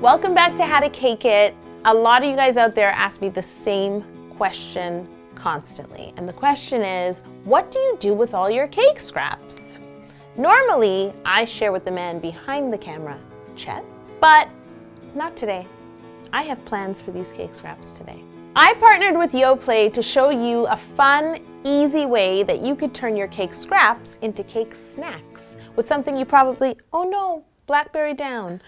Welcome back to How to Cake It. A lot of you guys out there ask me the same question constantly. And the question is, what do you do with all your cake scraps? Normally, I share with the man behind the camera, Chet, but not today. I have plans for these cake scraps today. I partnered with Yoplait to show you a fun, easy way that you could turn your cake scraps into cake snacks with something you probably, oh no, blackberry down.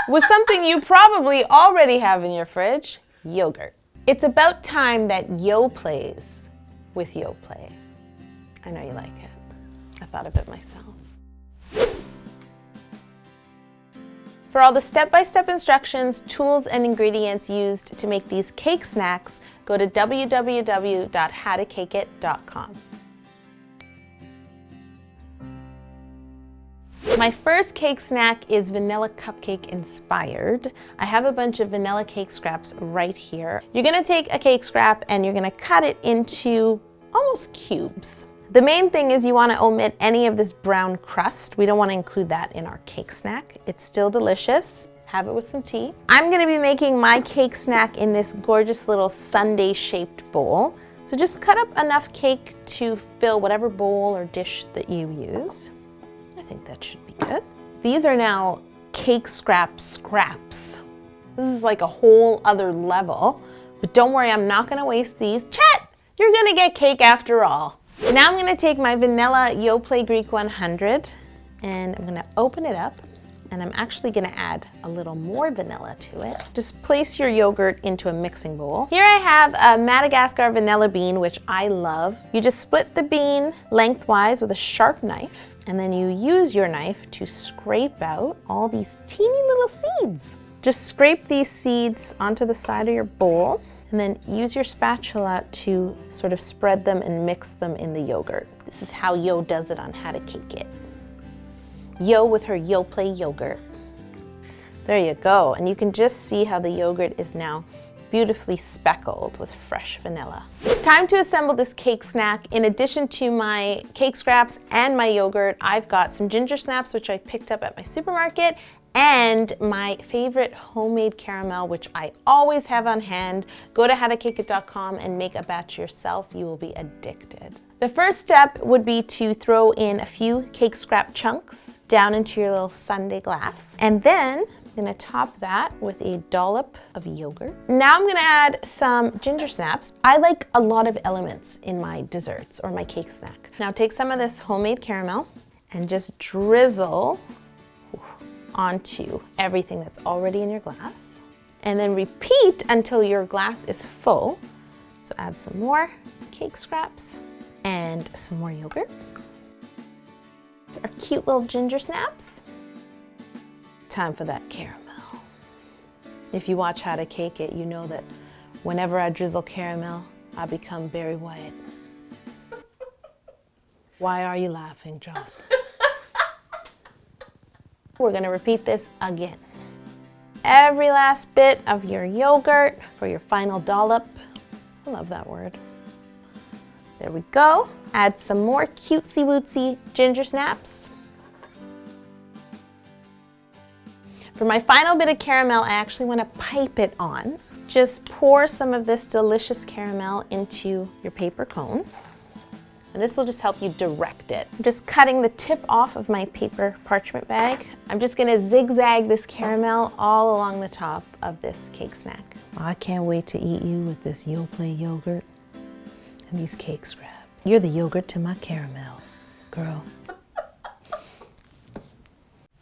With something you probably already have in your fridge, yogurt. It's about time that Yo plays with Yoplait. I know you like it. I thought of it myself. For all the step-by-step instructions, tools, and ingredients used to make these cake snacks, go to www.howtocakeit.com. My first cake snack is vanilla cupcake inspired. I have a bunch of vanilla cake scraps right here. You're gonna take a cake scrap and you're gonna cut it into almost cubes. The main thing is you wanna omit any of this brown crust. We don't wanna include that in our cake snack. It's still delicious. Have it with some tea. I'm gonna be making my cake snack in this gorgeous little sundae shaped bowl. So just cut up enough cake to fill whatever bowl or dish that you use. I think that should be good. These are now cake scraps. This is like a whole other level, but don't worry, I'm not gonna waste these. Chet, you're gonna get cake after all. Now I'm gonna take my vanilla Yoplait Greek 100 and I'm gonna open it up and I'm actually gonna add a little more vanilla to it. Just place your yogurt into a mixing bowl. Here I have a Madagascar vanilla bean, which I love. You just split the bean lengthwise with a sharp knife, and then you use your knife to scrape out all these teeny little seeds. Just scrape these seeds onto the side of your bowl, and then use your spatula to sort of spread them and mix them in the yogurt. This is how Yo does it on How to Cake It. Yo with her Yoplait yogurt. There you go. And you can just see how the yogurt is now beautifully speckled with fresh vanilla. It's time to assemble this cake snack. In addition to my cake scraps and my yogurt, I've got some ginger snaps, which I picked up at my supermarket, and my favorite homemade caramel, which I always have on hand. Go to howtocakeit.com and make a batch yourself. You will be addicted. The first step would be to throw in a few cake scrap chunks down into your little sundae glass. And then I'm gonna top that with a dollop of yogurt. Now I'm gonna add some ginger snaps. I like a lot of elements in my desserts or my cake snack. Now take some of this homemade caramel and just drizzle onto everything that's already in your glass. And then repeat until your glass is full. So add some more cake scraps and some more yogurt. Our cute little ginger snaps. Time for that caramel. If you watch How to Cake It, you know that whenever I drizzle caramel, I become Barry White. Why are you laughing, Jocelyn? We're gonna repeat this again. Every last bit of your yogurt for your final dollop. I love that word. There we go. Add some more cutesy wootsy ginger snaps. For my final bit of caramel, I actually want to pipe it on. Just pour some of this delicious caramel into your paper cone. And this will just help you direct it. I'm just cutting the tip off of my paper parchment bag. I'm just gonna zigzag this caramel all along the top of this cake snack. I can't wait to eat you with this Yoplait yogurt and these cake scraps. You're the yogurt to my caramel, girl.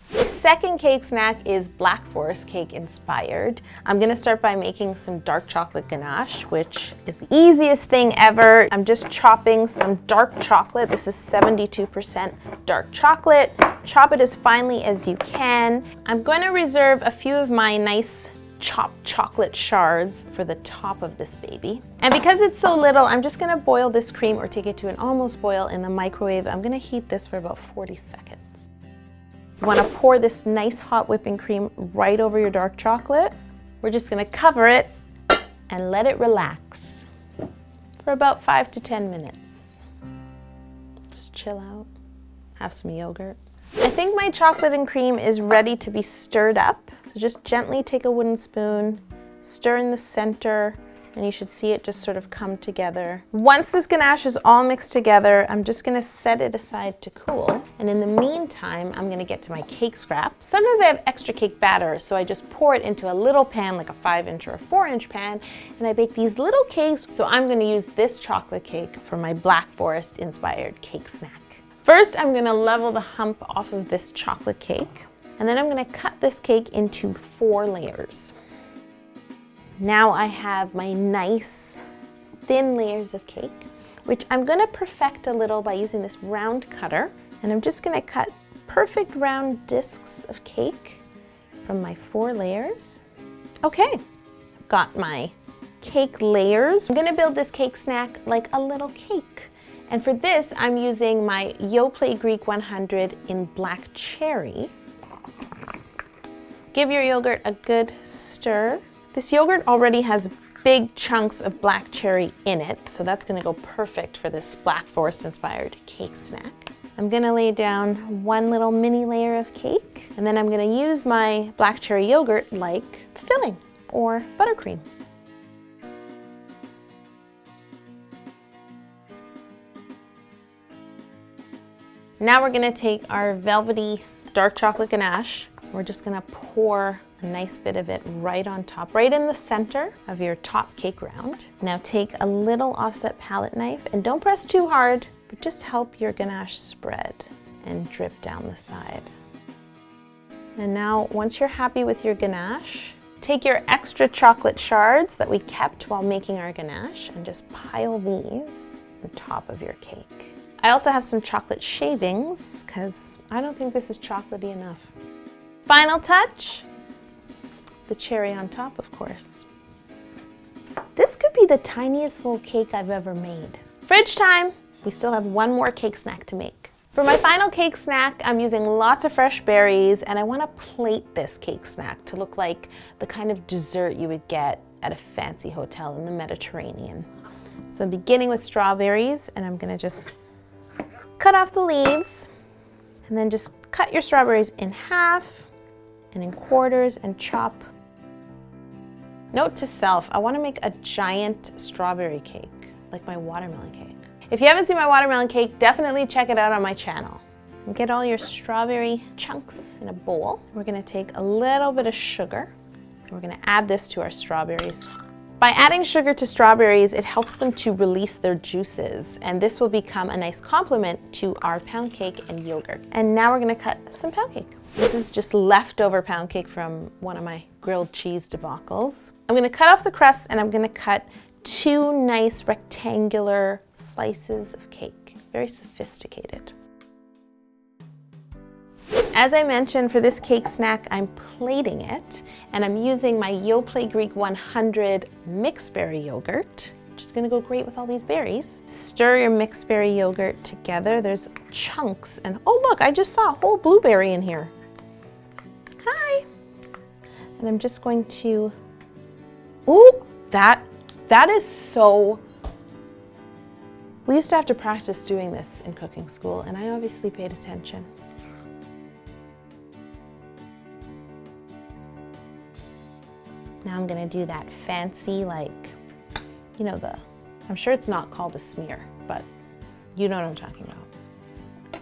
The second cake snack is Black Forest cake inspired. I'm gonna start by making some dark chocolate ganache, which is the easiest thing ever. I'm just chopping some dark chocolate. This is 72% dark chocolate. Chop it as finely as you can. I'm going to reserve a few of my nice chopped chocolate shards for the top of this baby. And because it's so little, I'm just gonna boil this cream or take it to an almost boil in the microwave. I'm gonna heat this for about 40 seconds. You wanna pour this nice hot whipping cream right over your dark chocolate. We're just gonna cover it and let it relax for about 5 to 10 minutes. Just chill out, have some yogurt. I think my chocolate and cream is ready to be stirred up. So just gently take a wooden spoon, stir in the center, and you should see it just sort of come together. Once this ganache is all mixed together, I'm just gonna set it aside to cool. And in the meantime, I'm gonna get to my cake scraps. Sometimes I have extra cake batter, so I just pour it into a little pan, like a 5-inch or a 4-inch pan, and I bake these little cakes. So I'm gonna use this chocolate cake for my Black Forest inspired cake snack. First, I'm gonna level the hump off of this chocolate cake, and then I'm gonna cut this cake into 4 layers. Now I have my nice thin layers of cake, which I'm gonna perfect a little by using this round cutter. And I'm just gonna cut perfect round discs of cake from my 4 layers. Okay, I've got my cake layers. I'm gonna build this cake snack like a little cake. And for this, I'm using my Yoplait Greek 100 in black cherry. Give your yogurt a good stir. This yogurt already has big chunks of black cherry in it, so that's gonna go perfect for this Black Forest inspired cake snack. I'm gonna lay down 1 little mini layer of cake, and then I'm gonna use my black cherry yogurt like filling or buttercream. Now we're gonna take our velvety dark chocolate ganache. We're just gonna pour a nice bit of it right on top, right in the center of your top cake round. Now take a little offset palette knife and don't press too hard, but just help your ganache spread and drip down the side. And now, once you're happy with your ganache, take your extra chocolate shards that we kept while making our ganache and just pile these on top of your cake. I also have some chocolate shavings because I don't think this is chocolatey enough. Final touch, the cherry on top, of course. This could be the tiniest little cake I've ever made. Fridge time! We still have 1 more cake snack to make. For my final cake snack, I'm using lots of fresh berries, and I want to plate this cake snack to look like the kind of dessert you would get at a fancy hotel in the Mediterranean. So I'm beginning with strawberries, and I'm gonna just cut off the leaves, and then just cut your strawberries in half and in quarters and chop. Note to self, I want to make a giant strawberry cake, like my watermelon cake. If you haven't seen my watermelon cake, definitely check it out on my channel. And get all your strawberry chunks in a bowl. We're gonna take a little bit of sugar, and we're gonna add this to our strawberries. By adding sugar to strawberries, it helps them to release their juices, and this will become a nice complement to our pound cake and yogurt. And now we're gonna cut some pound cake. This is just leftover pound cake from one of my grilled cheese debacles. I'm gonna cut off the crust, and I'm gonna cut 2 nice rectangular slices of cake. Very sophisticated. As I mentioned, for this cake snack, I'm plating it, and I'm using my Yoplait Greek 100 mixed berry yogurt, which is gonna go great with all these berries. Stir your mixed berry yogurt together. There's chunks, and oh look, I just saw a whole blueberry in here. Hi. And I'm just going to, ooh, that is so, we used to have to practice doing this in cooking school, and I obviously paid attention. Now I'm gonna do that fancy, like, you know, I'm sure it's not called a smear, but you know what I'm talking about.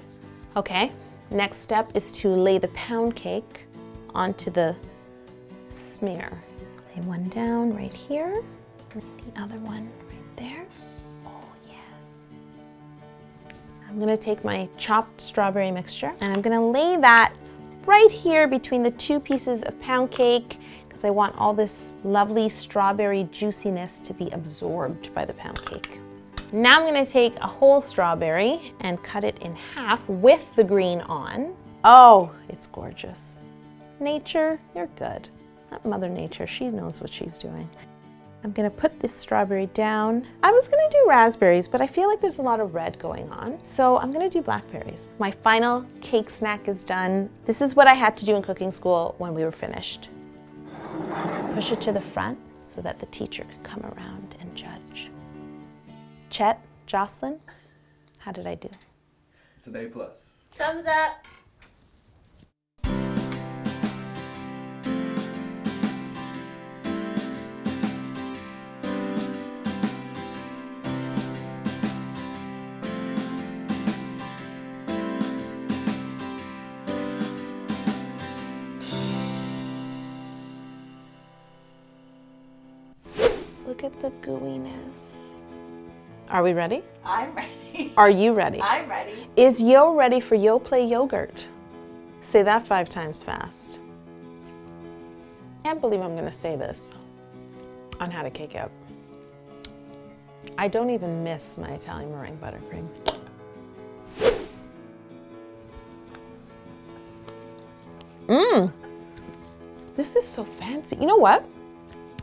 Okay, next step is to lay the pound cake onto the smear. Lay one down right here, the other one right there. Oh yes. I'm gonna take my chopped strawberry mixture, and I'm gonna lay that right here between the 2 pieces of pound cake, because I want all this lovely strawberry juiciness to be absorbed by the pound cake. Now I'm gonna take a whole strawberry and cut it in half with the green on. Oh, it's gorgeous. Nature, you're good. Not Mother Nature, she knows what she's doing. I'm gonna put this strawberry down. I was gonna do raspberries, but I feel like there's a lot of red going on, so I'm gonna do blackberries. My final cake snack is done. This is what I had to do in cooking school when we were finished. Push it to the front so that the teacher could come around and judge. Chet, Jocelyn, how did I do? It's an A+. Thumbs up. Look at the gooiness. Are we ready? I'm ready. Are you ready? I'm ready. Is Yo ready for Yoplait yogurt? Say that 5 times fast. Can't believe I'm gonna say this on How to Cake Up. I don't even miss my Italian meringue buttercream. This is so fancy. You know what?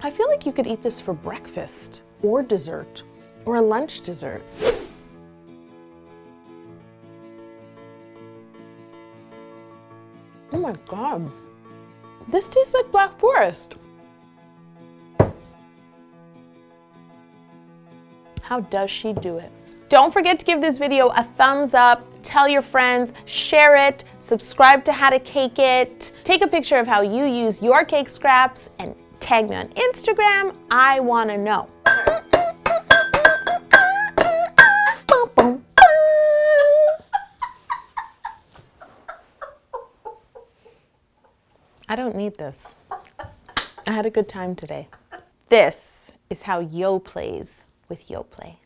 I feel like you could eat this for breakfast or dessert or a lunch dessert. Oh my God. This tastes like Black Forest. How does she do it? Don't forget to give this video a thumbs up, tell your friends, share it, subscribe to How to Cake It, take a picture of how you use your cake scraps, and tag me on Instagram. I want to know. I don't need this. I had a good time today. This is how Yo plays with Yoplait.